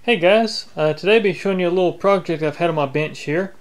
Hey guys, today I'll be showing you a little project I've had on my bench here.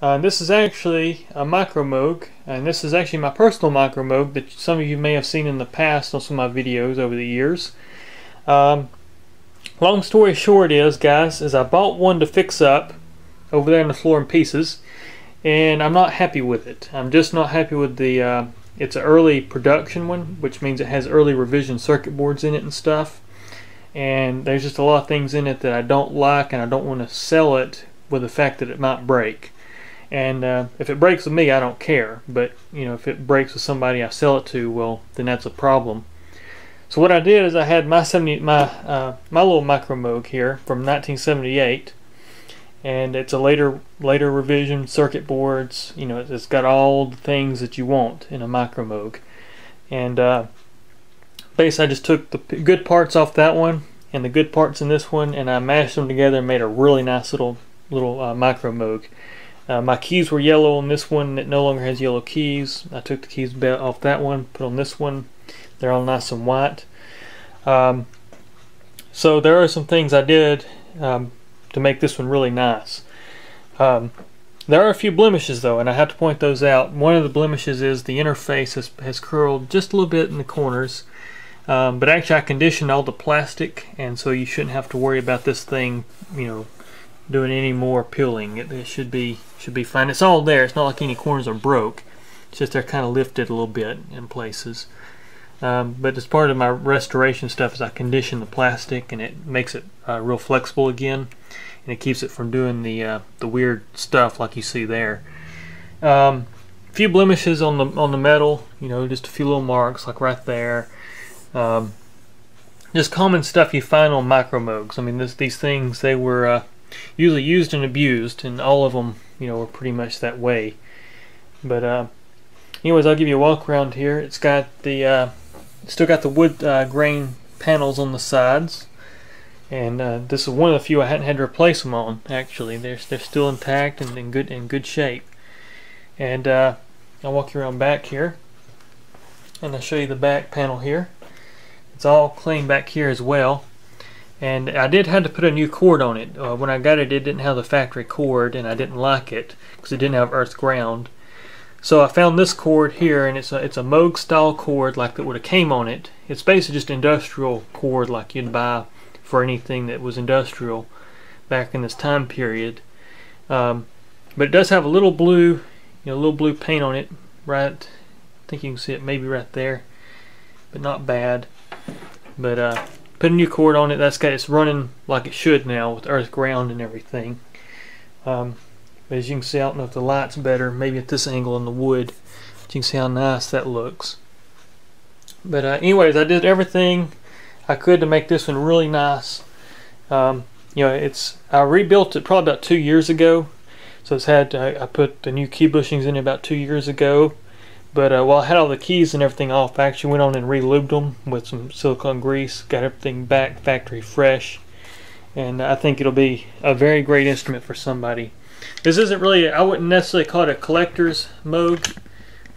This is actually a Micromoog, and this is actually my personal Micromoog that some of you may have seen in the past on some of my videos over the years. Long story short is, guys, I bought one to fix up over there on the floor in pieces, and I'm not happy with it. I'm just not happy with the, it's an early production one, which means it has early revision circuit boards in it and stuff. And there's just a lot of things in it that I don't like, and I don't want to sell it with the fact that it might break. And if it breaks with me, I don't care, but you know, if it breaks with somebody I sell it to, well, then that's a problem. So what I did is I had my little Micromoog here from 1978, and it's a later revision circuit boards. You know, it's got all the things that you want in a Micromoog. And basically I just took the good parts off that one and the good parts in this one, and I mashed them together and made a really nice little Micromoog. My keys were yellow on this one. It no longer has yellow keys. I took the keys off that one, put on this one. They're all nice and white. So there are some things I did to make this one really nice. There are a few blemishes though, and I have to point those out. One of the blemishes is the interface has curled just a little bit in the corners. But actually I conditioned all the plastic, and so you shouldn't have to worry about this thing, you know, doing any more peeling. It should be fine. It's all there. It's not like any corners are broke. It's just they're kind of lifted a little bit in places. But as part of my restoration stuff is I condition the plastic, and it makes it real flexible again, and it keeps it from doing the weird stuff like you see there. A few blemishes on the metal, you know, just a few little marks like right there. Just common stuff you find on Micromoogs. I mean, these things, they were usually used and abused, and all of them, you know, were pretty much that way. But anyways, I'll give you a walk around here. It's got the still got the wood grain panels on the sides, and this is one of the few I hadn't had to replace them on. Actually, they're still intact and in good shape. And I'll walk you around back here, and I'll show you the back panel here. It's all clean back here as well, and I did have to put a new cord on it. When I got it, it didn't have the factory cord, and I didn't like it because it didn't have earth ground. So I found this cord here, and it's a Moog style cord like that would have came on it. It's basically just industrial cord like you'd buy for anything that was industrial back in this time period. But it does have a little blue, little blue paint on it. Right, I think you can see it maybe right there, but not bad. But put a new cord on it. It's running like it should now with earth ground and everything. But as you can see, I don't know if the light's better, maybe at this angle on the wood, but you can see how nice that looks. But anyways, I did everything I could to make this one really nice. I rebuilt it probably about 2 years ago, so I put the new key bushings in about 2 years ago. But while I had all the keys and everything off, I actually went on and re-lubed them with some silicone grease, got everything back factory fresh, and I think it'll be a very great instrument for somebody. This isn't really, I wouldn't necessarily call it a collector's Moog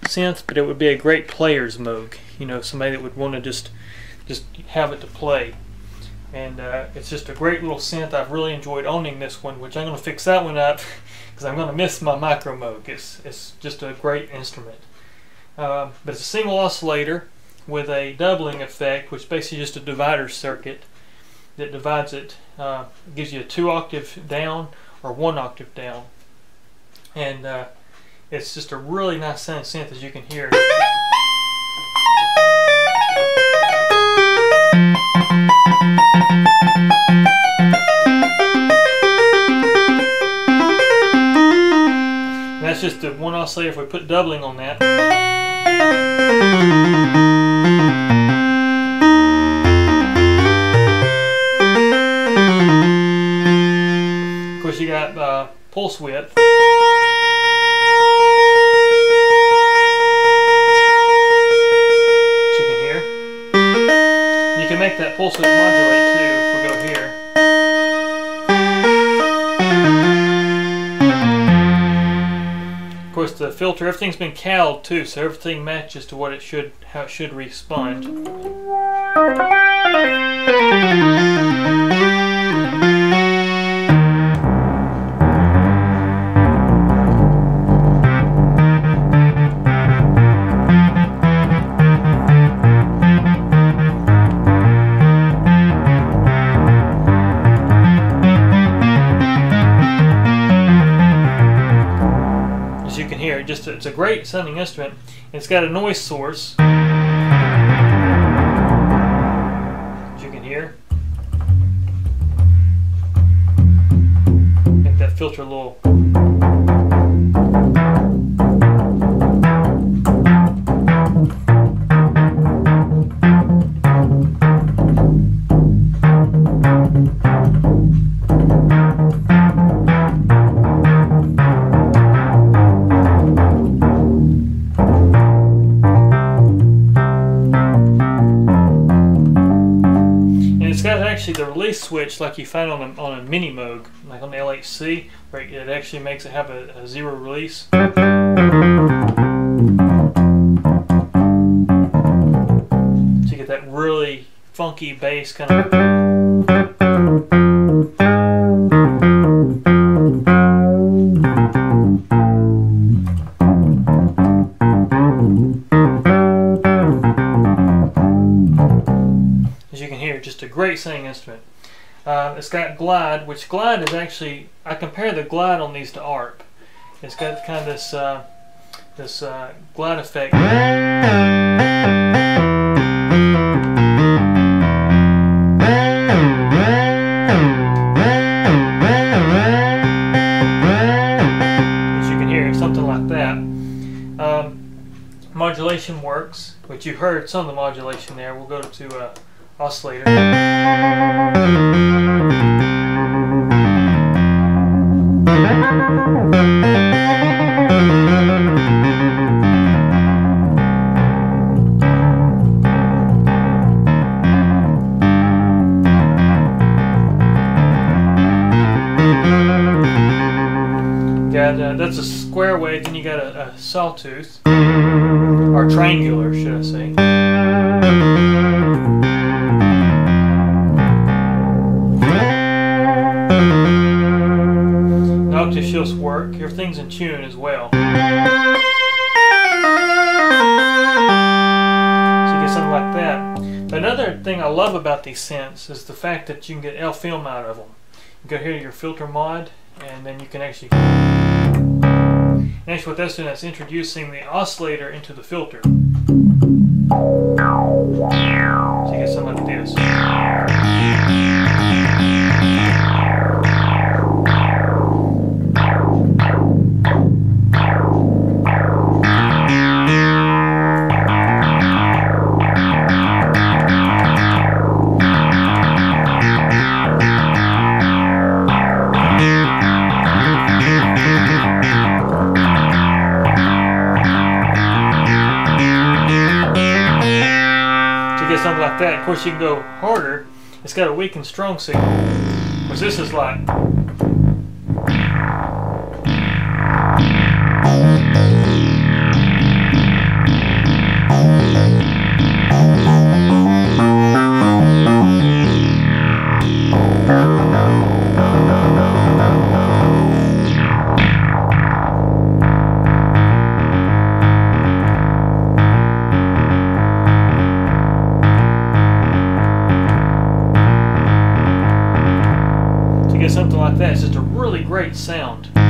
synth, but it would be a great player's Moog. You know, somebody that would want to just have it to play. And it's just a great little synth. I've really enjoyed owning this one, which I'm going to fix that one up because I'm going to miss my Micromoog. It's just a great instrument. But it's a single oscillator with a doubling effect, which is basically just a divider circuit that divides it, gives you a 2 octave down or 1 octave down. And it's just a really nice sounding synth, as you can hear. And that's just the one oscillator. If we put doubling on that, of course you got pulse width. You can hear. You can make that pulse width modulate too if we go here. Of course, the filter, everything's been cowled too, so everything matches to what it should, how it should respond. just it's a great sounding instrument. It's got a noise source, as you can hear. Make that filter a little. Actually, the release switch, like you find on a Micromoog, like on the LHC, where it actually makes it have a zero release. So you get that really funky bass kind of. Just a great singing instrument. It's got glide, which glide is actually, I compare the glide on these to ARP. It's got kind of this glide effect. As you can hear, something like that. Modulation works, which you heard some of the modulation there. We'll go to oscillator. That's a square wave, then you got a sawtooth, or triangular, should I say. Octave shifts work. Everything's in tune as well. So you get something like that. But another thing I love about these synths is the fact that you can get L film out of them. You go here to your filter mod, and then you can actually. Actually, what that's doing, that's introducing the oscillator into the filter. So you get something like this. Something like that. Of course, you can go harder. It's got a weak and strong signal. Because this is like. Something like that. It's just a really great sound. So we got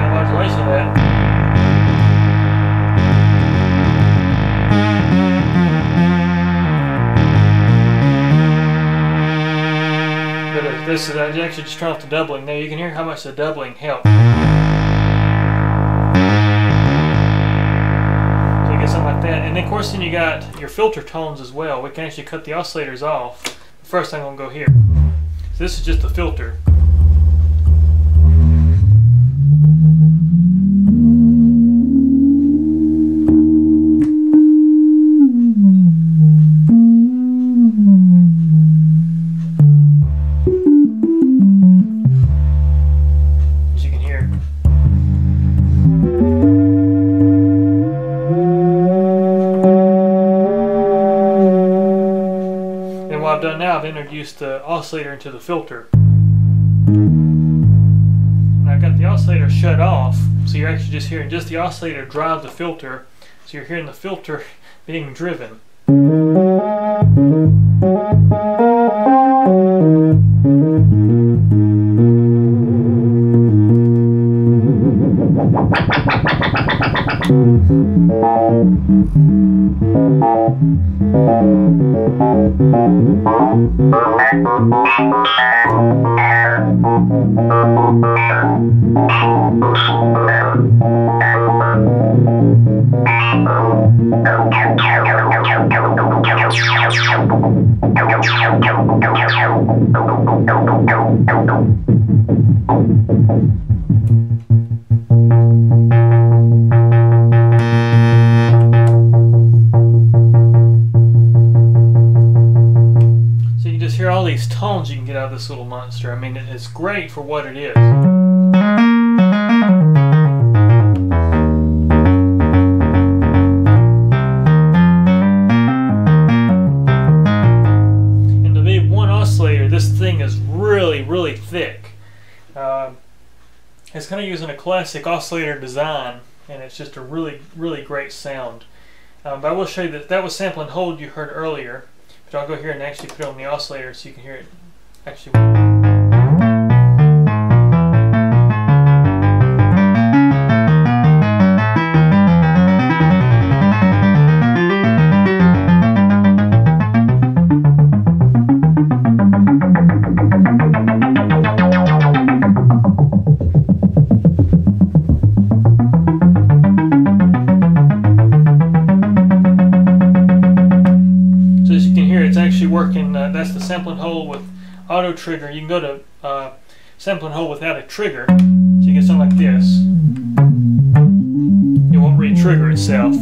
a modulation of that. But this is actually just turn off the doubling. Now you can hear how much the doubling helped. So you get something like that. And then of course then you got your filter tones as well. We can actually cut the oscillators off. First I'm going to go here. So this is just the filter. As you can hear. And what I've done now, I've introduced the oscillator into the filter. And I've got the oscillator shut off, so you're actually just hearing just the oscillator drive the filter, so you're hearing the filter being driven. All these tones you can get out of this little monster. I mean, it's great for what it is. And to be one oscillator, this thing is really, really thick. It's kind of using a classic oscillator design, and it's just a really, really great sound. But I will show you that was sample and hold you heard earlier. But I'll go here and actually put it on the oscillator so you can hear it actually. Working, that's the sample and hold with auto trigger. You can go to sample and hold without a trigger, so you get something like this. It won't re-trigger itself.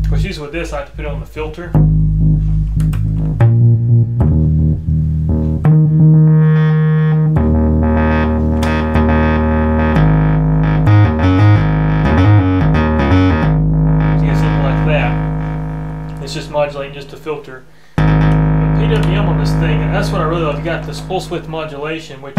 Of course, usually with this, I have to put it on the filter. It's just modulating just a filter. But PWM on this thing, and that's what I really love. You got this pulse width modulation, which is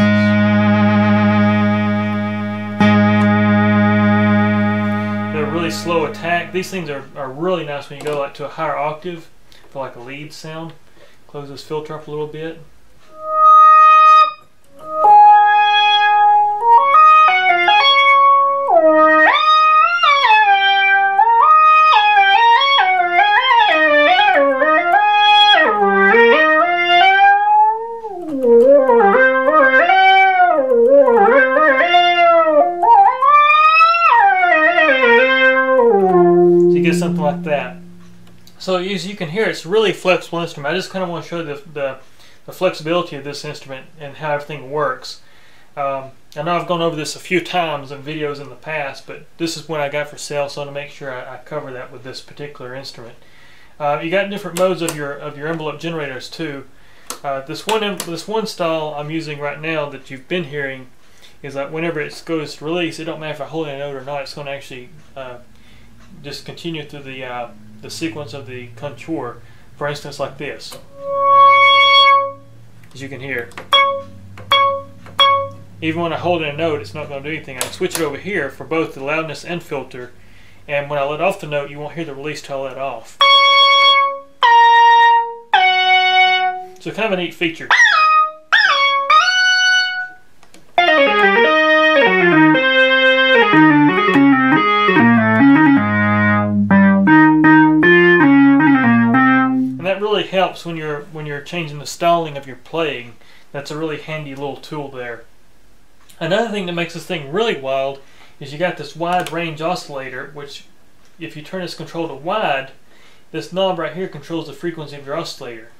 they're really slow attack. These things are really nice when you go like to a higher octave for like a lead sound. Close this filter up a little bit. Something like that. So as you can hear, it's a really flexible instrument. I just kind of want to show the flexibility of this instrument and how everything works. I know I've gone over this a few times in videos in the past, but this is one I got for sale, so I want to make sure I cover that with this particular instrument. You got different modes of your envelope generators too. This one style I'm using right now that you've been hearing is that whenever it goes to release, it don't matter if I hold a note or not, it's going to actually just continue through the sequence of the contour. For instance, like this, as you can hear. Even when I hold in a note, it's not going to do anything. I can switch it over here for both the loudness and filter, and when I let off the note, you won't hear the release till I let off. So kind of a neat feature. Really helps when you're changing the styling of your playing. That's a really handy little tool there. Another thing that makes this thing really wild is you got this wide range oscillator, which if you turn this control to wide, this knob right here controls the frequency of your oscillator.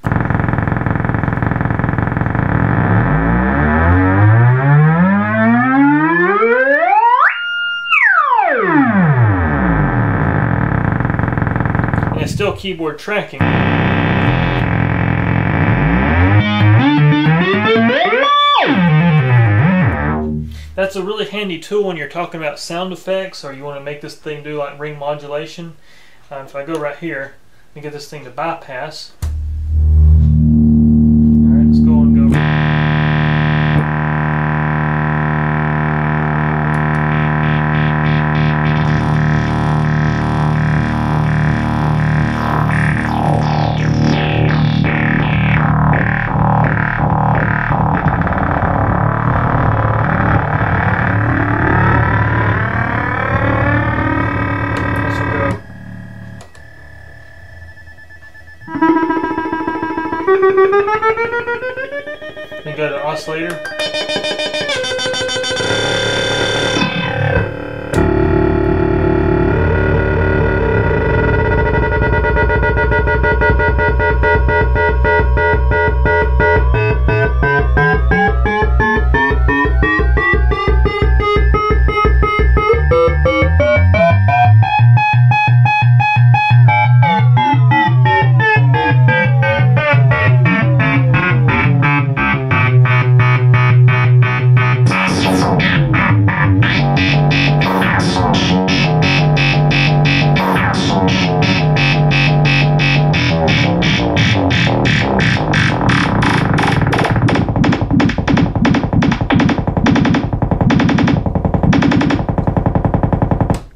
And it's still keyboard tracking. That's a really handy tool when you're talking about sound effects or you want to make this thing do like ring modulation. If I go right here and get this thing to bypass. Alright, let's go and go. Then go to oscillator.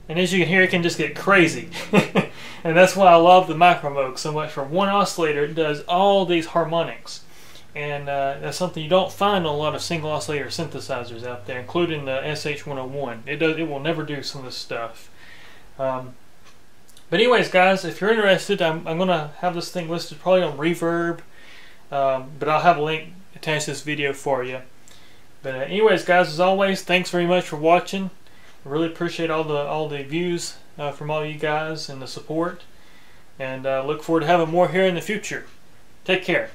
And as you can hear, it can just get crazy. And that's why I love the Micromoog so much. For one oscillator, it does all these harmonics. And that's something you don't find on a lot of single oscillator synthesizers out there, including the SH-101. It will never do some of this stuff. But anyways, guys, if you're interested, I'm going to have this thing listed probably on Reverb. But I'll have a link attached to this video for you. But anyways, guys, as always, thanks very much for watching. I really appreciate all the views from all you guys and the support, and look forward to having more here in the future. Take care.